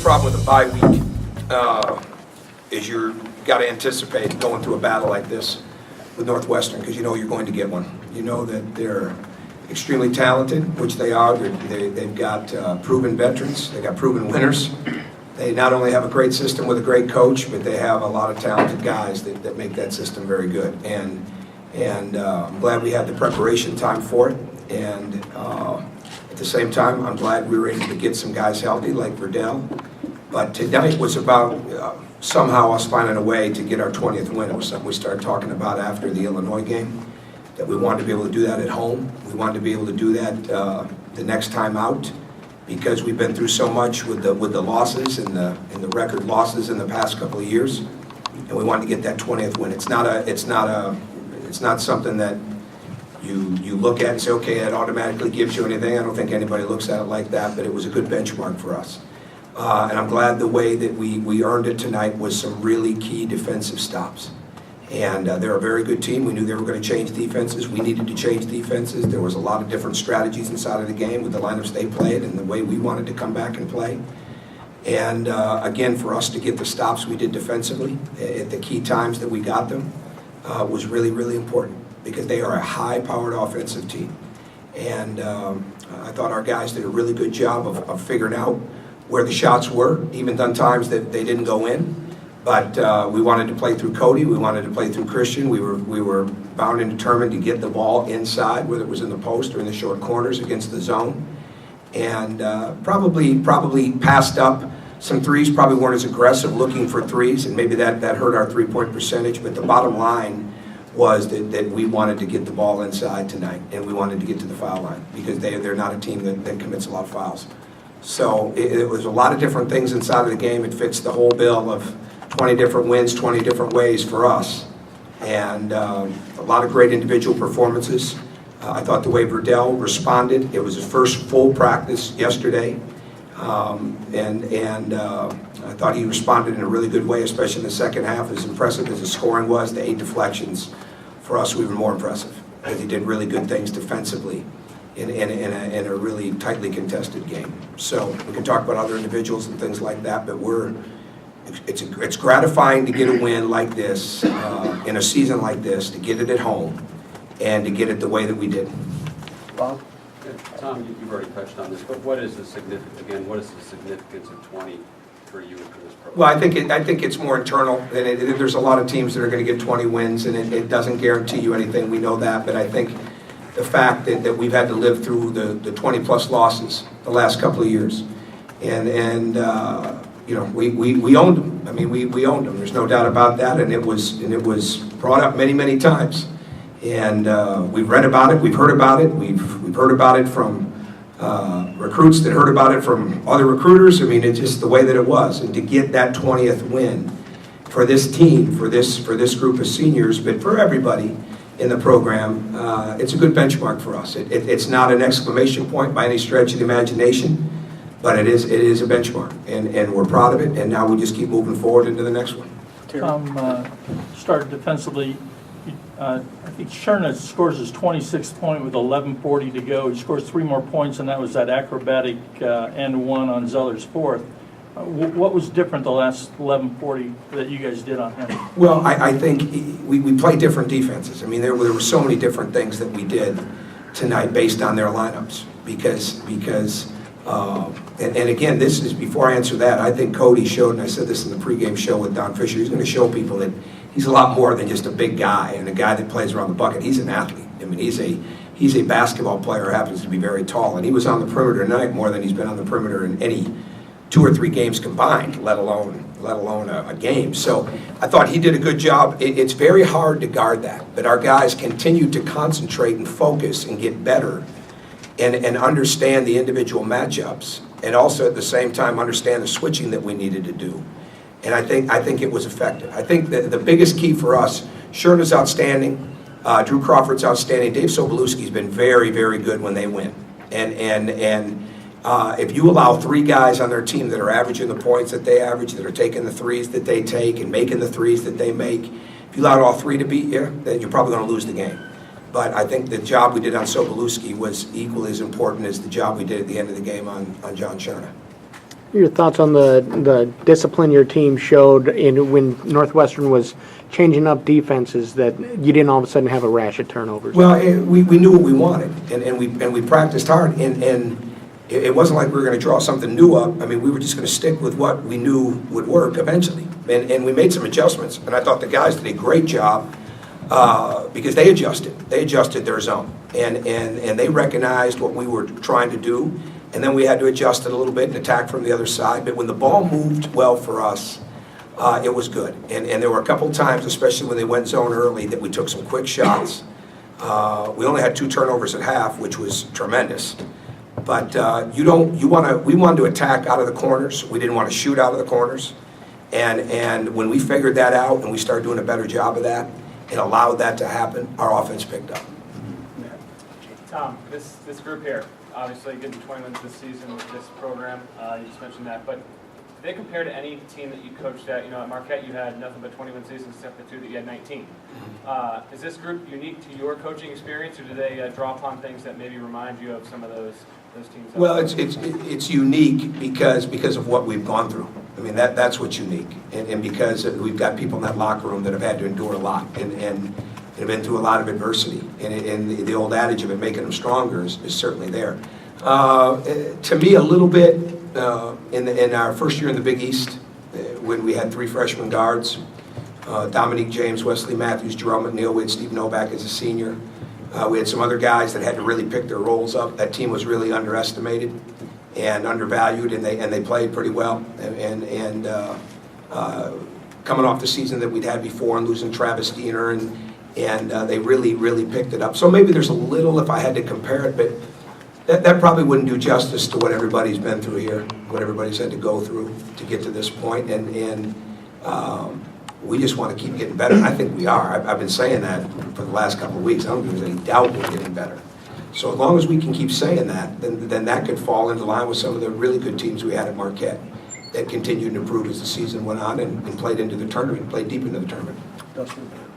problem with a bye week is you're got to anticipate going through a battle like this with Northwestern because you know you're going to get one. You know that they're extremely talented, which they are. They've got proven veterans. They've got proven winners. They not only have a great system with a great coach, but they have a lot of talented guys that make that system very good. And I'm glad we had the preparation time for it. And at the same time, I'm glad we were able to get some guys healthy like Verdell. But tonight was about somehow us finding a way to get our 20th win. It was something we started talking about after the Illinois game, that we wanted to be able to do that at home. We wanted to be able to do that the next time out, because we've been through so much with the losses and the record losses in the past couple of years, and we wanted to get that 20th win. It's not something that you look at and say, okay, that automatically gives you anything. I don't think anybody looks at it like that, but it was a good benchmark for us. And I'm glad the way that we earned it tonight was some really key defensive stops. And they're a very good team. We knew they were going to change defenses. We needed to change defenses. There was a lot of different strategies inside of the game with the lineups they played and the way we wanted to come back and play. And again, for us to get the stops we did defensively at the key times that we got them was really, really important, because they are a high-powered offensive team. And I thought our guys did a really good job of figuring out where the shots were, even on times that they didn't go in. But we wanted to play through Cody. We wanted to play through Christian. We were bound and determined to get the ball inside, whether it was in the post or in the short corners against the zone. And probably passed up some threes, probably weren't as aggressive looking for threes, and maybe that hurt our three-point percentage. But the bottom line was that we wanted to get the ball inside tonight, and we wanted to get to the foul line, because they're not a team that commits a lot of fouls. So it was a lot of different things inside of the game. It fits the whole bill of 20 different wins, 20 different ways for us. And a lot of great individual performances. I thought the way Verdell responded, it was his first full practice yesterday. And I thought he responded in a really good way, especially in the second half. As impressive as his scoring was, the 8 deflections, for us, we were more impressive, because he did really good things defensively in a really tightly contested game. So we can talk about other individuals and things like that, but it's gratifying to get a win like this in a season like this, to get it at home and to get it the way that we did. Bob? Tom, you've already touched on this, but what is the significance of 20 for you and for this program? Well, I think it's more internal. And there's a lot of teams that are going to get 20 wins, and it doesn't guarantee you anything. We know that, but I think the fact that we've had to live through the 20-plus losses the last couple of years, and you know, we owned them. I mean, we owned them. There's no doubt about that, and it was brought up many times. And we've read about it, we've heard about it, we've heard about it from recruits that heard about it from other recruiters. I mean, it's just the way that it was. And to get that 20th win for this team, for this group of seniors, but for everybody in the program, it's a good benchmark for us. It's not an exclamation point by any stretch of the imagination, but it is a benchmark, and we're proud of it. And now we just keep moving forward into the next one. Tom, started defensively. I think Cherna scores his 26th point with 11:40 to go. He scores 3 more points, and that was that acrobatic end one on Zeller's fourth. What was different the last 11:40 that you guys did on him? Well, I think we play different defenses. I mean, there were so many different things that we did tonight based on their lineups, because and again, this is before I answer that. I think Cody showed, and I said this in the pregame show with Don Fisher, he's going to show people that he's a lot more than just a big guy and a guy that plays around the bucket. He's an athlete. I mean, he's a basketball player who happens to be very tall, and he was on the perimeter tonight more than he's been on the perimeter in any 2 or 3 games combined, let alone a game. So I thought he did a good job. It's very hard to guard that, but our guys continued to concentrate and focus and get better and understand the individual matchups, and also at the same time understand the switching that we needed to do. And I think it was effective. I think that the biggest key for us, Sherna's outstanding, Drew Crawford's outstanding, Dave Sobolewski's been very, very good when they win. And if you allow 3 guys on their team that are averaging the points that they average, that are taking the threes that they take and making the threes that they make, if you allowed all 3 to beat you, then you're probably going to lose the game. But I think the job we did on Sobolewski was equally as important as the job we did at the end of the game on John Cherna. Your thoughts on the discipline your team showed when Northwestern was changing up defenses, that you didn't all of a sudden have a rash of turnovers? Well, we knew what we wanted, and we practiced hard, and it wasn't like we were going to draw something new up. I mean, we were just going to stick with what we knew would work eventually, and we made some adjustments, and I thought the guys did a great job because they adjusted their zone, and they recognized what we were trying to do, and then we had to adjust it a little bit and attack from the other side. But when the ball moved well for us, it was good. And there were a couple times, especially when they went zone early, that we took some quick shots. We only had 2 turnovers at half, which was tremendous. But we wanted to attack out of the corners. We didn't want to shoot out of the corners. And when we figured that out and we started doing a better job of that, it allowed that to happen. Our offense picked up. Tom, this group here, obviously getting 20 wins this season with this program, you just mentioned that, but do they compare to any team that you coached at? At Marquette you had nothing but 20 win seasons except the 2 that you had 19. Is this group unique to your coaching experience, or do they draw upon things that maybe remind you of some of those teams? Well, it's unique because of what we've gone through. I mean, that's what's unique, and because we've got people in that locker room that have had to endure a lot and have been through a lot of adversity, and the old adage of it making them stronger is certainly there. To me, a little bit in our first year in the Big East, when we had 3 freshman guards, Dominique James, Wesley Matthews, Jerome McNeil, we had Steve Novak as a senior. We had some other guys that had to really pick their roles up. That team was really underestimated and undervalued, and they played pretty well. And coming off the season that we'd had before and losing Travis Diener, and they really picked it up. So maybe there's a little, if I had to compare it, but that probably wouldn't do justice to what everybody's been through here, what everybody's had to go through to get to this point. And we just want to keep getting better. And I think we are. I've been saying that for the last couple of weeks. I don't think there's any doubt we're getting better. So as long as we can keep saying that, then that could fall into line with some of the really good teams we had at Marquette that continued to improve as the season went on and played into the tournament, played deep into the tournament.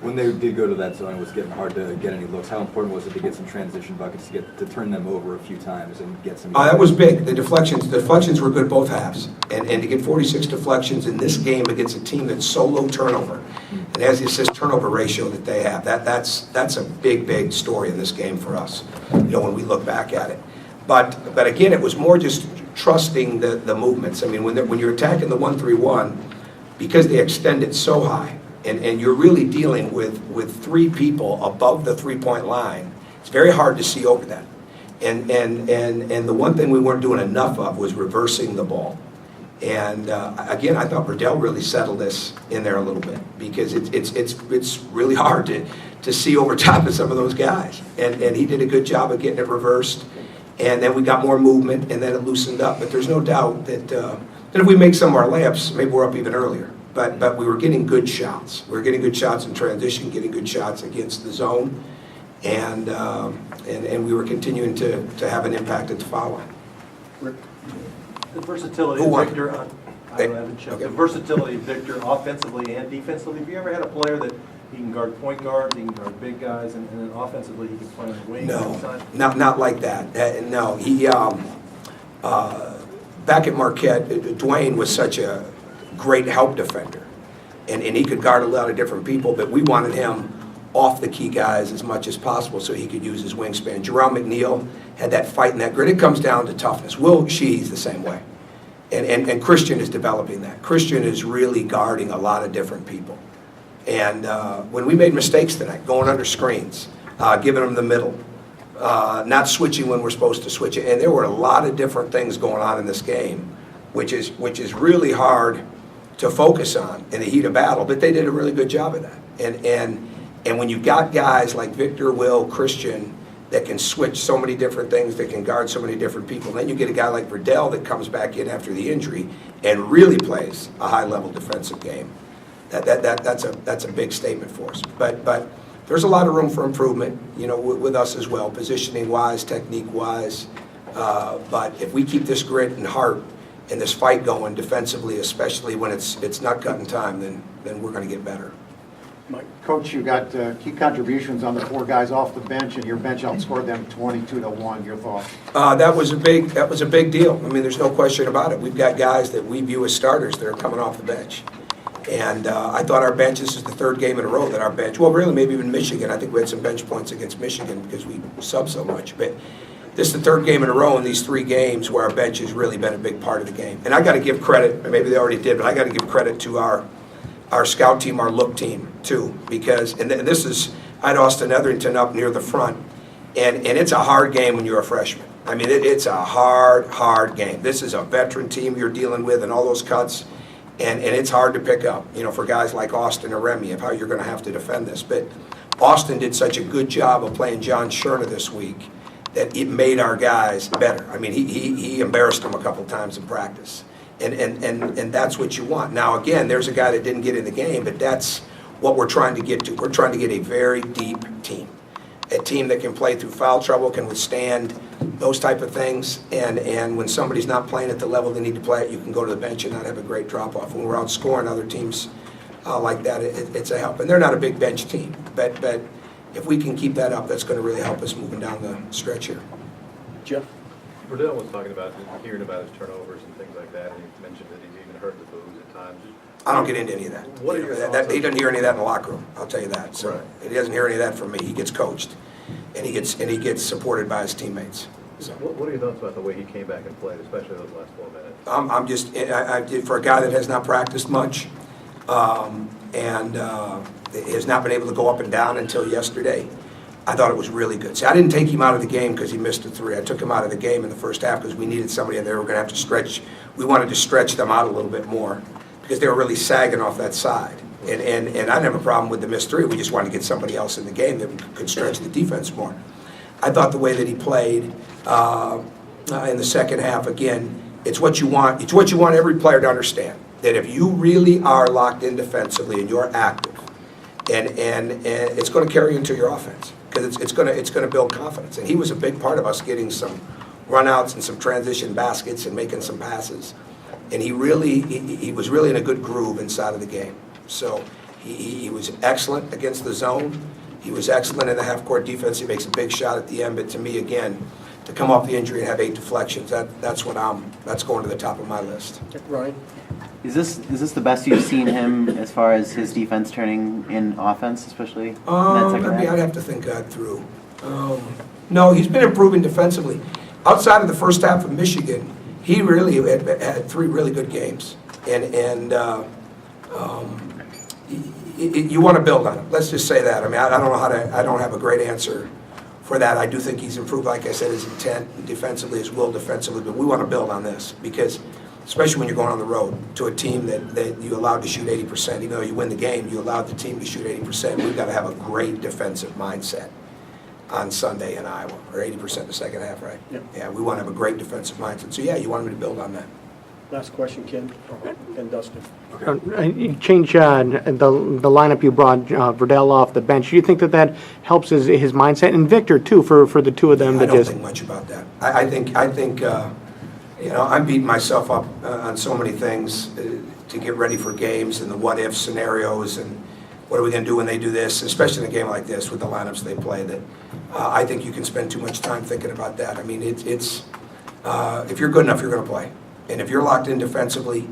When they did go to that zone, it was getting hard to get any looks. How important was it to get some transition buckets, to turn them over a few times and get some? That was big. The deflections were good both halves, and to get 46 deflections in this game against a team that's so low turnover and has the assist turnover ratio that they have, that's a big story in this game for us. When we look back at it, but again, it was more just trusting the movements. I mean, when you're attacking the 1-3-1, because they extended so high. And you're really dealing with 3 people above the 3-point line. It's very hard to see over that. And the one thing we weren't doing enough of was reversing the ball. And again, I thought Burdell really settled this in there a little bit, because it's really hard to see over top of some of those guys. And he did a good job of getting it reversed. And then we got more movement, and then it loosened up. But there's no doubt that if we make some of our layups, maybe we're up even earlier. But we were getting good shots. We were getting good shots in transition, getting good shots against the zone, and we were continuing to have an impact at the foul line. The versatility Who of won? Victor, Okay. the versatility of Victor offensively and defensively. Have you ever had a player that he can guard point guards, he can guard big guys, and then offensively he can play on the wing? No, not like that. No, he back at Marquette, Dwayne was such a great help defender, and he could guard a lot of different people, but we wanted him off the key guys as much as possible so he could use his wingspan. Jerome McNeil had that fight and that grit. It comes down to toughness. Will Shee's the same way, and Christian is developing that. Christian is really guarding a lot of different people, and when we made mistakes tonight, going under screens, giving them the middle, not switching when we're supposed to switch it, and there were a lot of different things going on in this game, which is really hard to focus on in the heat of battle, but they did a really good job of that. And when you've got guys like Victor, Will, Christian that can switch so many different things, that can guard so many different people, then you get a guy like Verdell that comes back in after the injury and really plays a high-level defensive game. That's a big statement for us. But there's a lot of room for improvement, with us as well, positioning-wise, technique-wise. But if we keep this grit and heart and this fight going defensively, especially when it's not cutting time, then we're going to get better. Coach, you got key contributions on the 4 guys off the bench, and your bench outscored them 22-1. Your thoughts? That was a big deal. I mean, there's no question about it. We've got guys that we view as starters that are coming off the bench. And I thought our bench, this is the 3rd game in a row that our bench, well, really, maybe even Michigan. I think we had some bench points against Michigan because we sub so much. But this is the 3rd game in a row in these 3 games where our bench has really been a big part of the game. And I got to give credit, maybe they already did, but I got to give credit to our scout team, our look team, too. Because, and this is, I had Austin Etherington up near the front. And it's a hard game when you're a freshman. I mean, it's a hard game. This is a veteran team you're dealing with and all those cuts. And it's hard to pick up, for guys like Austin or Remy, of how you're going to have to defend this. But Austin did such a good job of playing John Scherna this week that it made our guys better. I mean, he embarrassed them a couple times in practice. And that's what you want. Now, again, there's a guy that didn't get in the game, but that's what we're trying to get to. We're trying to get a very deep team. A team that can play through foul trouble, can withstand those type of things, and when somebody's not playing at the level they need to play at, you can go to the bench and not have a great drop-off. When we're outscoring other teams like that, it's a help. And they're not a big bench team, but if we can keep that up, that's going to really help us moving down the stretch here. Jeff? Verdell was talking about hearing about his turnovers and things like that, and he mentioned that he's even heard the boos at times. I don't get into any of that. What are your thoughts He doesn't hear any of that in the locker room, I'll tell you that. So Right. he doesn't hear any of that from me. He gets coached, and he gets supported by his teammates. So. What are your thoughts about the way he came back and played, especially those last 4 minutes? I'm just, for a guy that has not practiced much, and has not been able to go up and down until yesterday, I thought it was really good. See, I didn't take him out of the game because he missed a 3. I took him out of the game in the first half because we needed somebody in there. We're going to have to stretch. We wanted to stretch them out a little bit more because they were really sagging off that side. And I didn't have a problem with the missed 3. We just wanted to get somebody else in the game that could stretch the defense more. I thought the way that he played in the second half, again, it's what you want. It's what you want every player to understand, that if you really are locked in defensively and you're active, and it's going to carry into your offense because it's going to build confidence. And he was a big part of us getting some runouts and some transition baskets and making some passes. And he was really in a good groove inside of the game. So he was excellent against the zone. He was excellent in the half-court defense. He makes a big shot at the end. But to me, again, to come off the injury and have 8 deflections, that's going to the top of my list. Ryan? Is this the best you've seen him as far as his defense turning in offense, especially in that second half? I'd have to think that through. No, he's been improving defensively. Outside of the first half of Michigan, he really had 3 really good games, and you want to build on it. Let's just say that. I mean, I don't know I don't have a great answer for that. I do think he's improved, like I said, his intent defensively, his will defensively, but we want to build on this because, especially when you're going on the road to a team that you allowed to shoot 80%, even though you win the game, you allowed the team to shoot 80%. We've got to have a great defensive mindset on Sunday in Iowa, or 80% the second half, right? Yep. Yeah, we want to have a great defensive mindset. So, yeah, you want him to build on that. Last question, Ken and Dustin. You change the lineup. You brought Verdell off the bench. Do you think that helps his mindset, and Victor too, for the 2 of them? I don't think much about that. I think I'm beating myself up on so many things to get ready for games and the what-if scenarios and what are we going to do when they do this, especially in a game like this with the lineups they play, that I think you can spend too much time thinking about that. I mean, it's if you're good enough, you're going to play. And if you're locked in defensively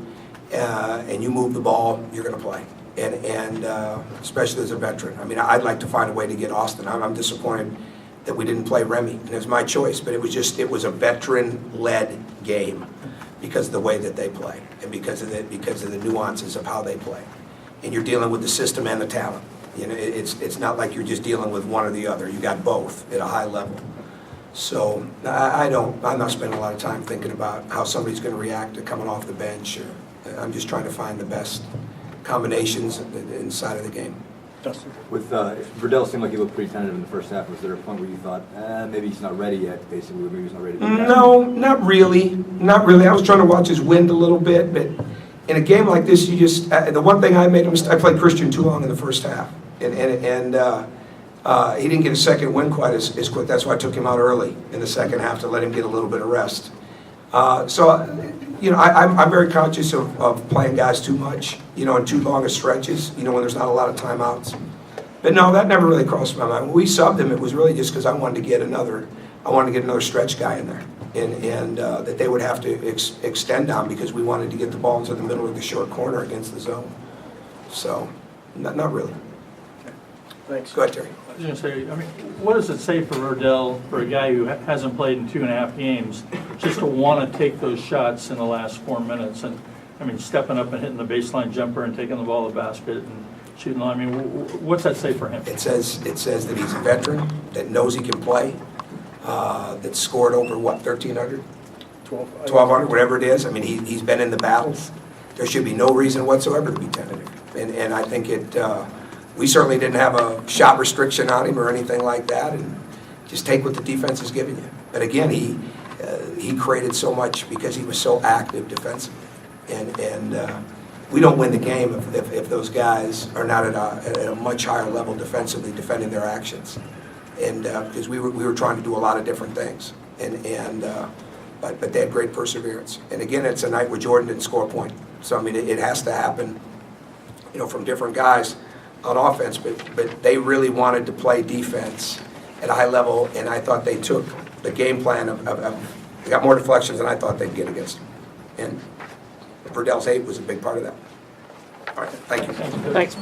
and you move the ball, you're going to play. And especially as a veteran. I mean, I'd like to find a way to get Austin. I'm disappointed that we didn't play Remy, and it was my choice, but it was a veteran-led game because of the way that they play and because of the nuances of how they play. And you're dealing with the system and the talent. You know, it's not like you're just dealing with one or the other. You got both at a high level. So I'm not spending a lot of time thinking about how somebody's going to react to coming off the bench. I'm just trying to find the best combinations inside of the game. Dustin? With Verdell seemed like he looked pretty tentative in the first half. Was there a point where you thought, maybe he's not ready yet, basically, maybe he's not ready to do that? No, not really. Not really. I was trying to watch his wind a little bit, but in a game like this, you just, the one thing I made a mistake, I played Christian too long in the first half. And he didn't get a second win quite as quick. That's why I took him out early in the second half to let him get a little bit of rest. So, You know, I'm very conscious of playing guys too much, you know, in too long of stretches, you know, when there's not a lot of timeouts. But no, that never really crossed my mind. When we subbed him, it was really just because I wanted to get another stretch guy in there. And that they would have to extend on because we wanted to get the ball into the middle of the short corner against the zone. So, not really. Thanks. Go ahead, Terry. I was going to say, I mean, what does it say for Rodell, for a guy who hasn't played in 2.5 games, just to want to take those shots in the last 4 minutes? And, I mean, stepping up and hitting the baseline jumper and taking the ball to the basket and shooting. I mean, what's that say for him? It says that he's a veteran, that knows he can play, that scored over, what, 1,300? 1,200, whatever it is. I mean, he's been in the battles. There should be no reason whatsoever to be tentative. And I think we certainly didn't have a shot restriction on him or anything like that, and just take what the defense is giving you. But again, he created so much because he was so active defensively. And we don't win the game if those guys are not at a much higher level defensively defending their actions. And because we were trying to do a lot of different things. But they had great perseverance. And again, it's a night where Jordan didn't score a point. So, I mean, it has to happen, you know, from different guys on offense, but they really wanted to play defense at a high level, and I thought they took the game plan they got more deflections than I thought they'd get against them. And Verdell's 8 was a big part of that. All right, thank you. Thanks.